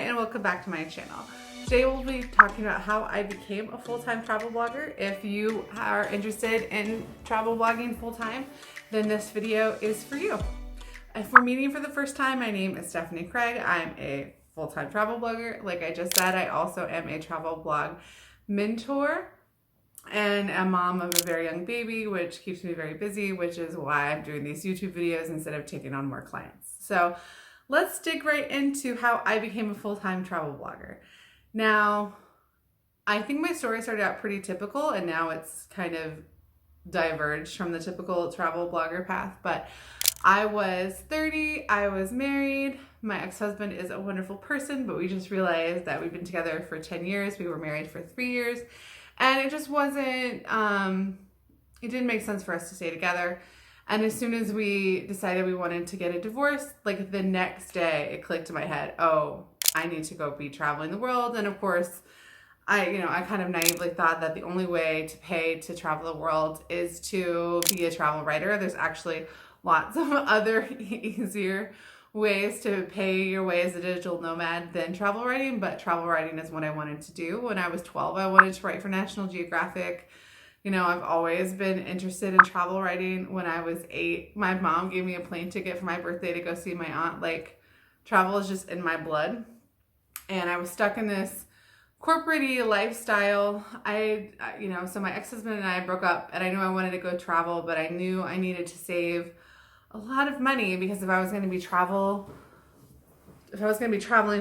and welcome back to my channel. Today we'll be talking about how I became a full-time travel blogger. If you are interested in travel blogging full-time, then this video is for you. If we're meeting for the first time, my name is Stephanie Craig. I'm a full-time travel blogger. Like I just said, I also am a travel blog mentor and a mom of a very young baby, which keeps me very busy, which is why I'm doing these YouTube videos instead of taking on more clients. So let's dig right into how I became a full-time travel blogger. Now, I think my story started out pretty typical and now it's kind of diverged from the typical travel blogger path, but I was 30, I was married, my ex-husband is a wonderful person, but we just realized that we've been together for 10 years, we were married for 3 years, and it just wasn't, it didn't make sense for us to stay together. And as soon as we decided we wanted to get a divorce, like the next day it clicked in my head, oh, I need to go be traveling the world. And of course, I kind of naively thought that the only way to pay to travel the world is to be a travel writer. There's actually lots of other easier ways to pay your way as a digital nomad than travel writing, but travel writing is what I wanted to do. When I was 12, I wanted to write for National Geographic. You know, I've always been interested in travel writing. When I was 8, my mom gave me a plane ticket for my birthday to go see my aunt. Like, travel is just in my blood. And I was stuck in this corporate-y lifestyle. So my ex-husband and I broke up, and I knew I wanted to go travel, but I knew I needed to save a lot of money because if I was going to be traveling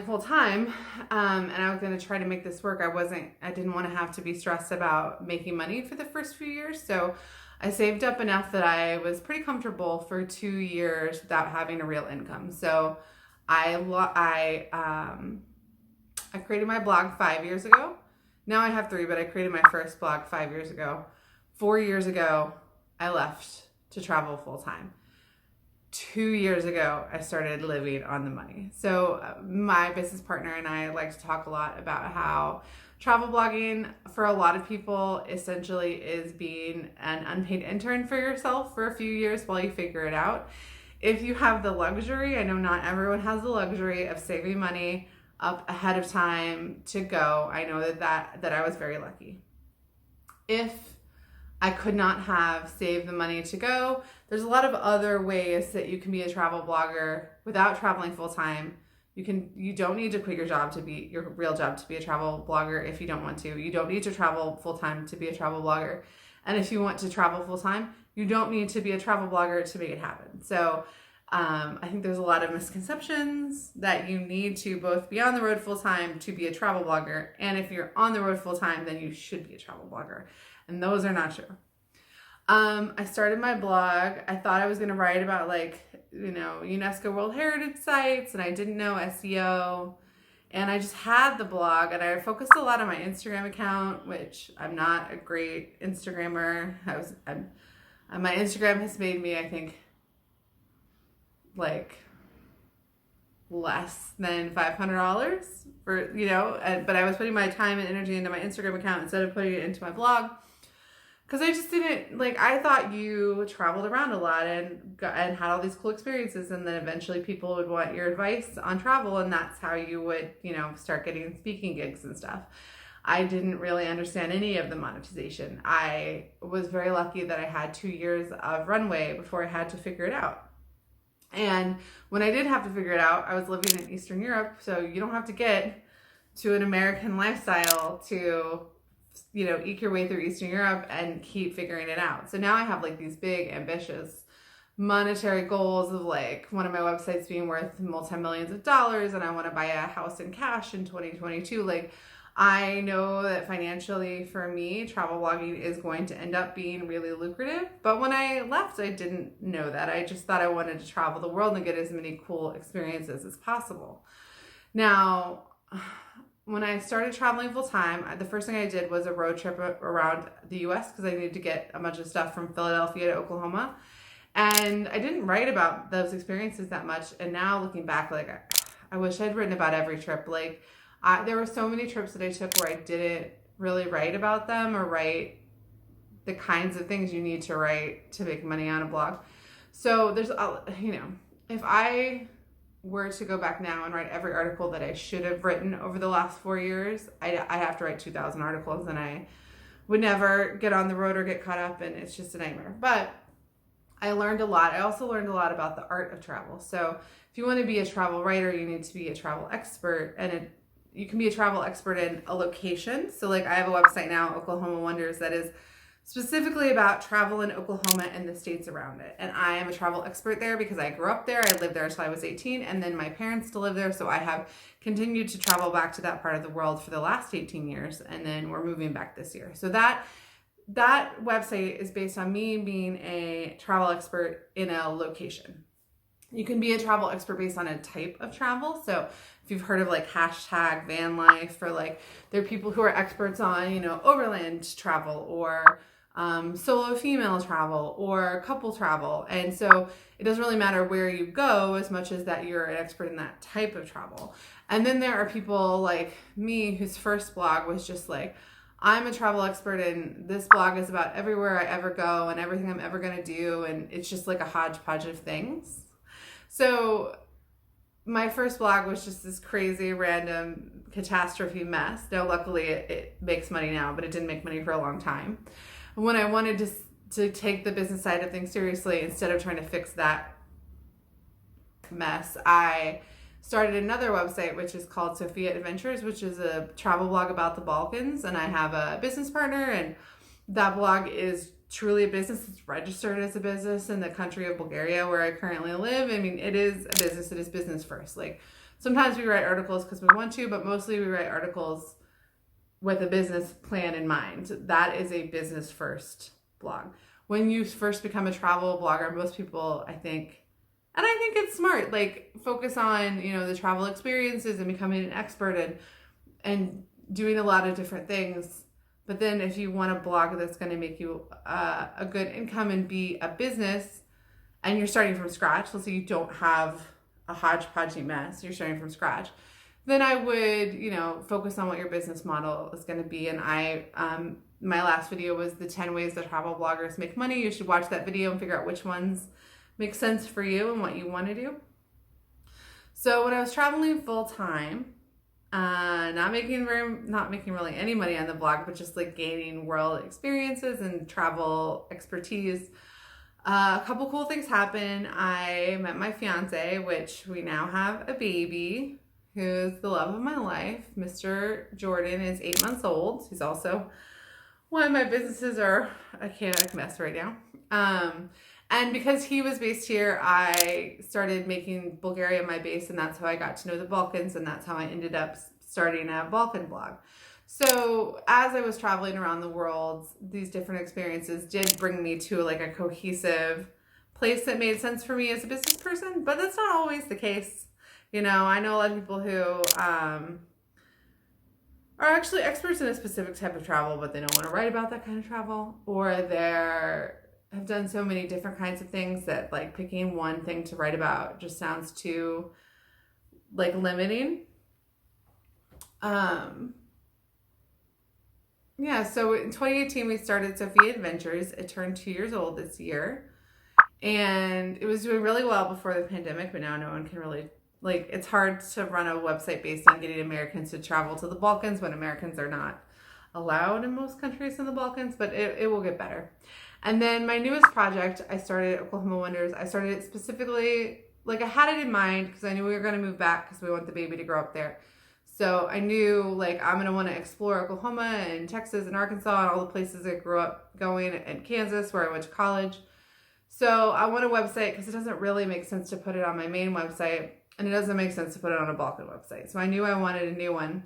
full time, and I was going to try to make this work, I didn't want to have to be stressed about making money for the first few years. So I saved up enough that I was pretty comfortable for 2 years without having a real income. So I created my blog 5 years ago. Now I have 3, but I created my first blog 5 years ago. 4 years ago, I left to travel full time. 2 years ago, I started living on the money. So my business partner and I like to talk a lot about how travel blogging for a lot of people essentially is being an unpaid intern for yourself for a few years while you figure it out. If you have the luxury, I know not everyone has the luxury of saving money up ahead of time to go. I know that I was very lucky. If I could not have saved the money to go, there's a lot of other ways that you can be a travel blogger without traveling full time. You don't need to quit your job to be your real job to be a travel blogger if you don't want to. You don't need to travel full time to be a travel blogger. And if you want to travel full time, you don't need to be a travel blogger to make it happen. So I think there's a lot of misconceptions that you need to both be on the road full time to be a travel blogger. And if you're on the road full time, then you should be a travel blogger. And those are not true. I started my blog. I thought I was going to write about UNESCO World Heritage sites, and I didn't know SEO. And I just had the blog, and I focused a lot on my Instagram account, which I'm not a great Instagrammer. My Instagram has made me, I think, like less than $500 for, but I was putting my time and energy into my Instagram account instead of putting it into my blog. Because I just didn't, I thought you traveled around a lot and had all these cool experiences, and then eventually people would want your advice on travel, and that's how you would, start getting speaking gigs and stuff. I didn't really understand any of the monetization. I was very lucky that I had 2 years of runway before I had to figure it out. And when I did have to figure it out, I was living in Eastern Europe, so you don't have to get to an American lifestyle to eke your way through Eastern Europe and keep figuring it out. So now I have these big ambitious monetary goals of one of my websites being worth multi-millions of dollars, and I want to buy a house in cash in 2022. I know that financially for me, travel blogging is going to end up being really lucrative. But when I left, I didn't know that. I just thought I wanted to travel the world and get as many cool experiences as possible. Now, when I started traveling full time, the first thing I did was a road trip around the US because I needed to get a bunch of stuff from Philadelphia to Oklahoma. And I didn't write about those experiences that much. And now looking back, I wish I'd written about every trip. There were so many trips that I took where I didn't really write about them or write the kinds of things you need to write to make money on a blog. So there's, if I were to go back now and write every article that I should have written over the last 4 years, I have to write 2,000 articles, and I would never get on the road or get caught up, and it's just a nightmare. But I learned a lot. I also learned a lot about the art of travel. So if you want to be a travel writer, you need to be a travel expert, and you can be a travel expert in a location. So like I have a website now, Oklahoma Wonders, that is specifically about travel in Oklahoma and the states around it. And I am a travel expert there because I grew up there. I lived there until I was 18, and then my parents still live there. So I have continued to travel back to that part of the world for the last 18 years. And then we're moving back this year. So that website is based on me being a travel expert in a location. You can be a travel expert based on a type of travel. So if you've heard of like hashtag van life, or like there are people who are experts on, you know, overland travel, or solo female travel, or couple travel. And so it doesn't really matter where you go as much as that you're an expert in that type of travel. And then there are people like me whose first blog was just like, I'm a travel expert and this blog is about everywhere I ever go and everything I'm ever going to do. And it's just like a hodgepodge of things. So my first blog was just this crazy random catastrophe mess. Now, luckily it makes money now, but it didn't make money for a long time. When I wanted to take the business side of things seriously, instead of trying to fix that mess, I started another website, which is called Sofia Adventures, which is a travel blog about the Balkans. And I have a business partner, and that blog is truly a business. It's registered as a business in the country of Bulgaria, where I currently live. I mean, it is a business. It is business first. Like sometimes we write articles because we want to, but mostly we write articles with a business plan in mind. That is a business first blog. When you first become a travel blogger, most people, I think it's smart, like focus on, you know, the travel experiences and becoming an expert and doing a lot of different things. But then if you want a blog that's going to make you a good income and be a business, and you're starting from scratch, let's say you don't have a hodgepodgey mess, you're starting from scratch, then I would, you know, focus on what your business model is going to be. And my last video was the 10 ways that travel bloggers make money. You should watch that video and figure out which ones make sense for you and what you want to do. So when I was traveling full time, not making really any money on the blog, but just like gaining world experiences and travel expertise, a couple cool things happened. I met my fiance, which we now have a baby, who's the love of my life. Mr. Jordan is 8 months old. He's also why my businesses are a chaotic mess right now. And because he was based here, I started making Bulgaria my base, and that's how I got to know the Balkans, and that's how I ended up starting a Balkan blog. So as I was traveling around the world, these different experiences did bring me to like a cohesive place that made sense for me as a business person, but that's not always the case. You know, I know a lot of people who are actually experts in a specific type of travel, but they don't want to write about that kind of travel, or have done so many different kinds of things that like picking one thing to write about just sounds too like limiting. Yeah, so in 2018 we started Sofia Adventures. It turned 2 years old this year, and it was doing really well before the pandemic, but now no one can really, like, it's hard to run a website based on getting Americans to travel to the Balkans when Americans are not allowed in most countries in the Balkans, but it will get better. And then my newest project, I started Oklahoma Wonders. I started it specifically, like I had it in mind because I knew we were going to move back because we want the baby to grow up there. So I knew like I'm going to want to explore Oklahoma and Texas and Arkansas and all the places I grew up going, and Kansas where I went to college. So I want a website because it doesn't really make sense to put it on my main website, and it doesn't make sense to put it on a Balkan website. So I knew I wanted a new one,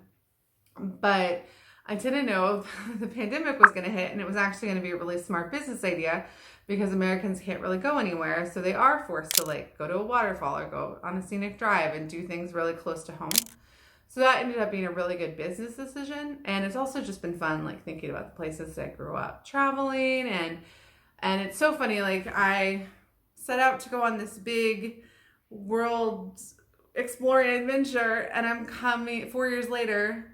but I didn't know the pandemic was going to hit, and it was actually going to be a really smart business idea because Americans can't really go anywhere. So they are forced to like go to a waterfall or go on a scenic drive and do things really close to home. So that ended up being a really good business decision. And it's also just been fun, like thinking about the places that I grew up traveling. And it's so funny, like I set out to go on this big world exploring adventure, and I'm coming 4 years later,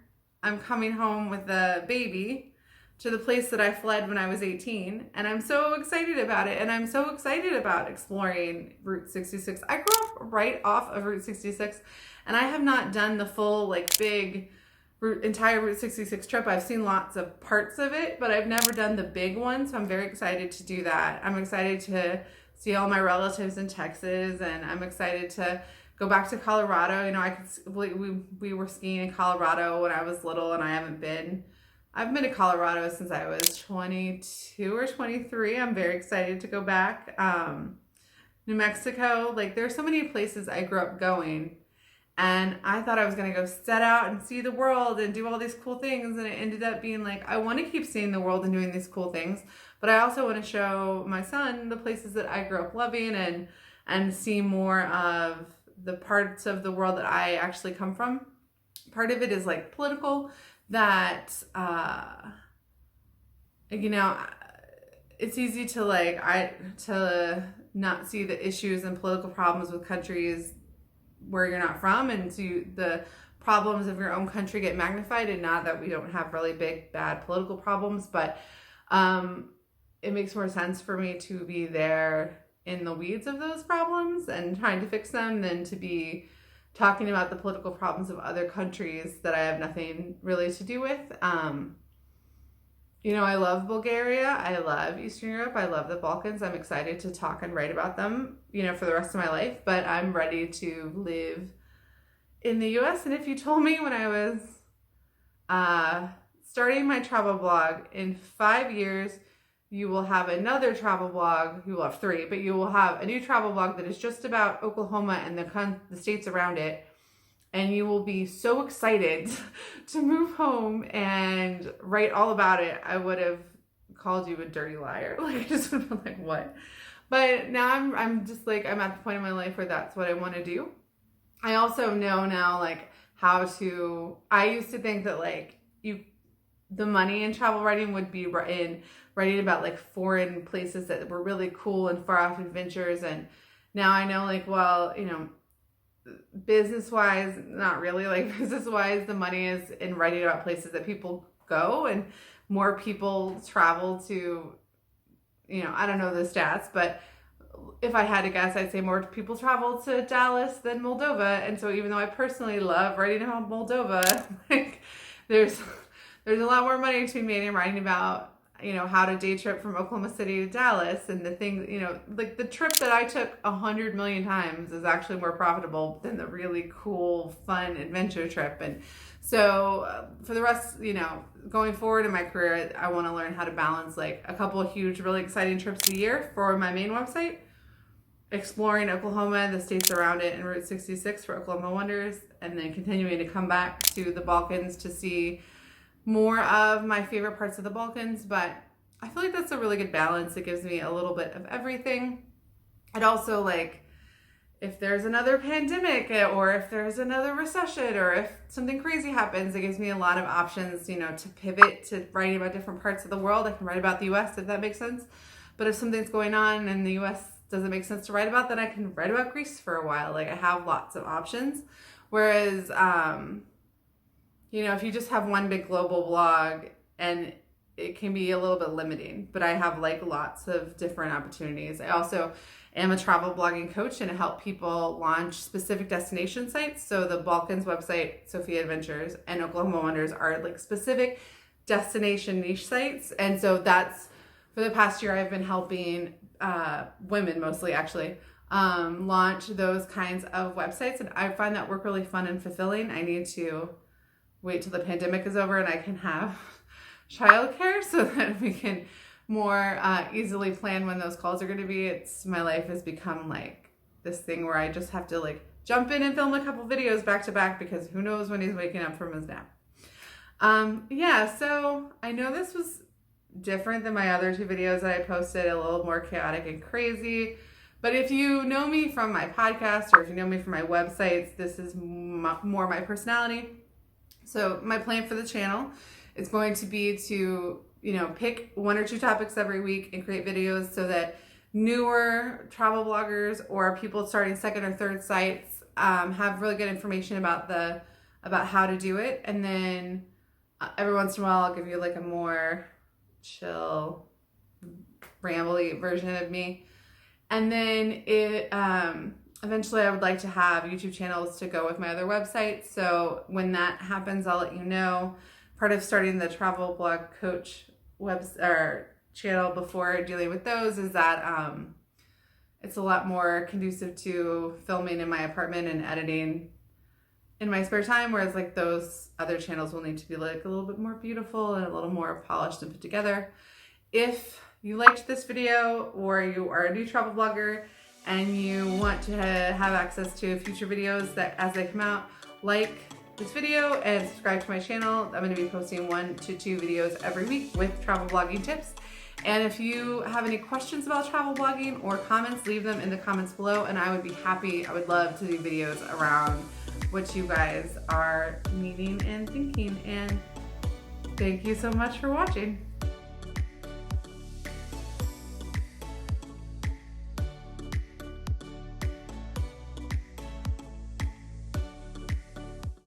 I'm coming home with a baby to the place that I fled when I was 18. And I'm so excited about it. And I'm so excited about exploring Route 66. I grew up right off of Route 66, and I have not done the full, like, big entire Route 66 trip. I've seen lots of parts of it, but I've never done the big one. So I'm very excited to do that. I'm excited to see all my relatives in Texas, and I'm excited to go back to Colorado. You know, we were skiing in Colorado when I was little, and I've been to Colorado since I was 22 or 23. I'm very excited to go back. New Mexico, like, there's so many places I grew up going, and I thought I was going to go set out and see the world and do all these cool things. And it ended up being like, I want to keep seeing the world and doing these cool things, but I also want to show my son the places that I grew up loving, and see more of the parts of the world that I actually come from. Part of it is like political, that, you know, it's easy to not see the issues and political problems with countries where you're not from, and to the problems of your own country get magnified. And not that we don't have really big, bad political problems, but it makes more sense for me to be there in the weeds of those problems and trying to fix them than to be talking about the political problems of other countries that I have nothing really to do with. You know, I love Bulgaria. I love Eastern Europe. I love the Balkans. I'm excited to talk and write about them, you know, for the rest of my life, but I'm ready to live in the US. And if you told me when I was starting my travel blog, in 5 years, you will have another travel blog, you will have 3, but you will have a new travel blog that is just about Oklahoma and the states around it, and you will be so excited to move home and write all about it, I would have called you a dirty liar. Like, I just would have been like, what? But now I'm just like, I'm at the point in my life where that's what I want to do. I also know now, like, I used to think that, like, the money in travel writing would be in writing about, like, foreign places that were really cool and far off adventures. And now I know, like, well, you know, business-wise, not really. Like, business-wise, the money is in writing about places that people go, and more people travel to, you know, I don't know the stats, but if I had to guess, I'd say more people travel to Dallas than Moldova. And so even though I personally love writing about Moldova, like, there's a lot more money to be made in writing about, you know, how to day trip from Oklahoma City to Dallas, and the thing, you know, like, the trip that I took 100 million times is actually more profitable than the really cool, fun adventure trip. And so for the rest, you know, going forward in my career, I want to learn how to balance, like, a couple of huge, really exciting trips a year for my main website, exploring Oklahoma, the states around it, and Route 66 for Oklahoma Wonders, and then continuing to come back to the Balkans to see more of my favorite parts of the Balkans. But I feel like that's a really good balance. It gives me a little bit of everything. It also, like, if there's another pandemic, or if there's another recession, or if something crazy happens, it gives me a lot of options, you know, to pivot to writing about different parts of the world. I can write about the US, if that makes sense. But if something's going on in the US doesn't make sense to write about, then I can write about Greece for a while. Like, I have lots of options. Whereas, you know, if you just have one big global blog, and it can be a little bit limiting, but I have, like, lots of different opportunities. I also am a travel blogging coach, and I help people launch specific destination sites. So the Balkans website, Sofia Adventures, and Oklahoma Wonders are, like, specific destination niche sites. And so that's, for the past year, I've been helping women mostly, actually, launch those kinds of websites. And I find that work really fun and fulfilling. I need to wait till the pandemic is over and I can have childcare so that we can more easily plan when those calls are going to be. My life has become like this thing where I just have to, like, jump in and film a couple videos back to back, because who knows when he's waking up from his nap. Yeah, so I know this was different than my other 2 videos that I posted, a little more chaotic and crazy. But if you know me from my podcast, or if you know me from my websites, this is more my personality. So my plan for the channel is going to be to, you know, pick 1 or 2 topics every week and create videos so that newer travel bloggers or people starting 2nd or 3rd sites have really good information about how to do it. And then every once in a while, I'll give you, like, a more chill, rambly version of me. And then eventually I would like to have YouTube channels to go with my other websites. So when that happens, I'll let you know. Part of starting the travel blog coach channel before dealing with those is that it's a lot more conducive to filming in my apartment and editing in my spare time, whereas like those other channels will need to be like a little bit more beautiful and a little more polished and put together. If you liked this video, or you are a new travel blogger and you want to have access to future videos that as they come out, like this video and subscribe to my channel. I'm going to be posting 1 to 2 videos every week with travel blogging tips. And if you have any questions about travel blogging or comments, leave them in the comments below, and I would love to do videos around what you guys are needing and thinking. And thank you so much for watching.